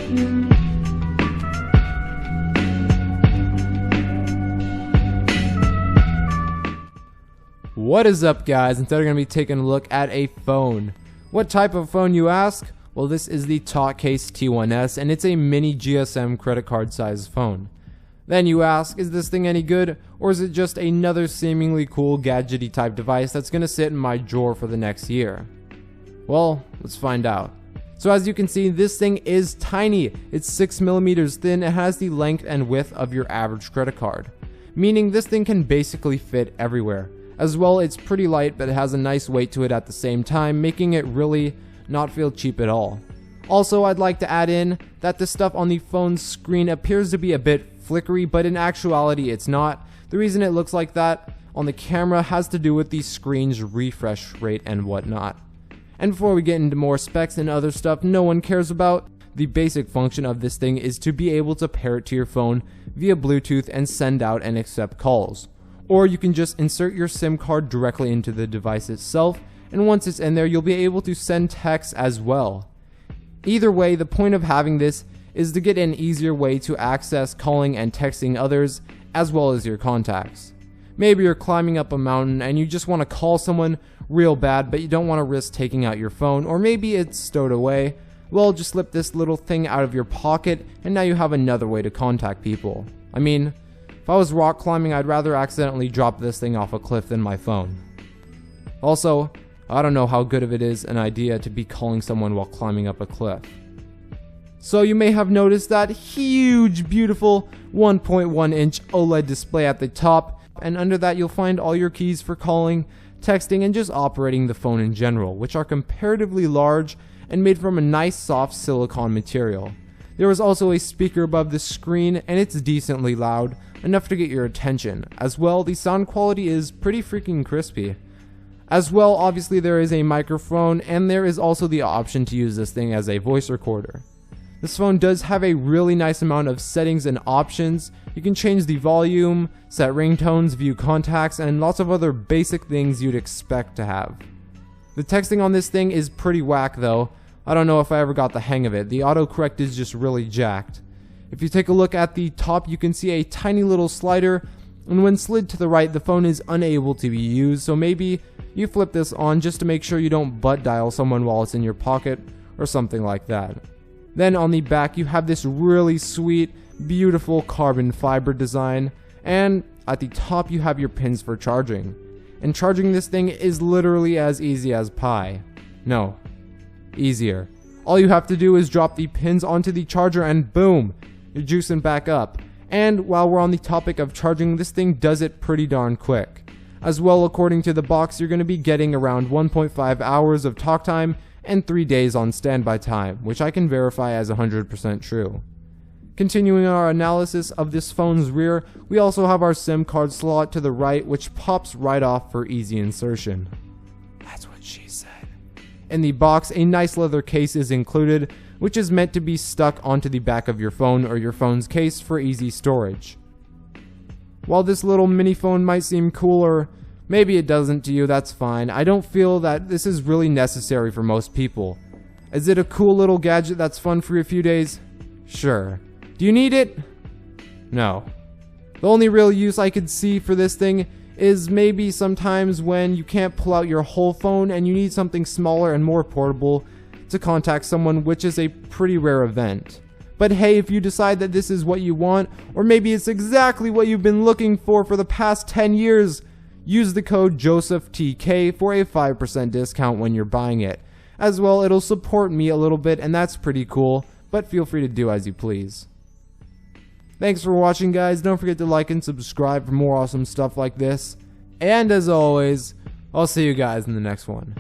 What is up, guys? Today we're going to be taking a look at a phone. What type of phone, you ask? Well, this is the Talkase T1S, and it's a mini GSM credit card size phone. Then you ask, is this thing any good, or is it just another seemingly cool gadgety type device that's going to sit in my drawer for the next year? Well, let's find out. So as you can see, this thing is tiny. It's 6mm thin and has the length and width of your average credit card, meaning this thing can basically fit everywhere. As well, it's pretty light, but it has a nice weight to it at the same time, making it really not feel cheap at all. Also, I'd like to add in that the stuff on the phone's screen appears to be a bit flickery, but in actuality it's not. The reason it looks like that on the camera has to do with the screen's refresh rate and whatnot. And before we get into more specs and other stuff no one cares about, the basic function of this thing is to be able to pair it to your phone via Bluetooth and send out and accept calls. Or you can just insert your SIM card directly into the device itself, and once it's in there, you'll be able to send texts as well. Either way, the point of having this is to get an easier way to access calling and texting others, as well as your contacts. Maybe you're climbing up a mountain and you just want to call someone real bad, but you don't want to risk taking out your phone, or maybe it's stowed away. Well, just slip this little thing out of your pocket, and now you have another way to contact people. I mean, if I was rock climbing, I'd rather accidentally drop this thing off a cliff than my phone. Also, I don't know how good of it is an idea to be calling someone while climbing up a cliff. So you may have noticed that huge, beautiful 1.1-inch OLED display at the top, and under that you'll find all your keys for calling, texting, and just operating the phone in general, which are comparatively large and made from a nice soft silicone material. There is also a speaker above the screen, and it's decently loud, enough to get your attention. As well, the sound quality is pretty freaking crispy. As well, obviously there is a microphone, and there is also the option to use this thing as a voice recorder. This phone does have a really nice amount of settings and options. You can change the volume, set ringtones, view contacts, and lots of other basic things you'd expect to have. The texting on this thing is pretty whack though. I don't know if I ever got the hang of it. The autocorrect is just really jacked. If you take a look at the top, you can see a tiny little slider, and when slid to the right, the phone is unable to be used, so maybe you flip this on just to make sure you don't butt dial someone while it's in your pocket, or something like that. Then on the back, you have this really sweet, beautiful carbon fiber design, and at the top you have your pins for charging. And charging this thing is literally as easy as pie. No, easier. All you have to do is drop the pins onto the charger and boom, you're juicing back up. And while we're on the topic of charging, this thing does it pretty darn quick. As well, according to the box, you're going to be getting around 1.5 hours of talk time and 3 days on standby time, which I can verify as 100% true. Continuing our analysis of this phone's rear, we also have our SIM card slot to the right, which pops right off for easy insertion. That's what she said. In the box, a nice leather case is included, which is meant to be stuck onto the back of your phone or your phone's case for easy storage. While this little mini phone might seem cool, or maybe it doesn't to you, that's fine. I don't feel that this is really necessary for most people. Is it a cool little gadget that's fun for a few days? Sure. Do you need it? No. The only real use I could see for this thing is maybe sometimes when you can't pull out your whole phone and you need something smaller and more portable to contact someone, which is a pretty rare event. But hey, if you decide that this is what you want, or maybe it's exactly what you've been looking for the past 10 years, use the code JosephTK for a 5% discount when you're buying it. As well, it'll support me a little bit, and that's pretty cool, but feel free to do as you please. Thanks for watching, guys. Don't forget to like and subscribe for more awesome stuff like this. And as always, I'll see you guys in the next one.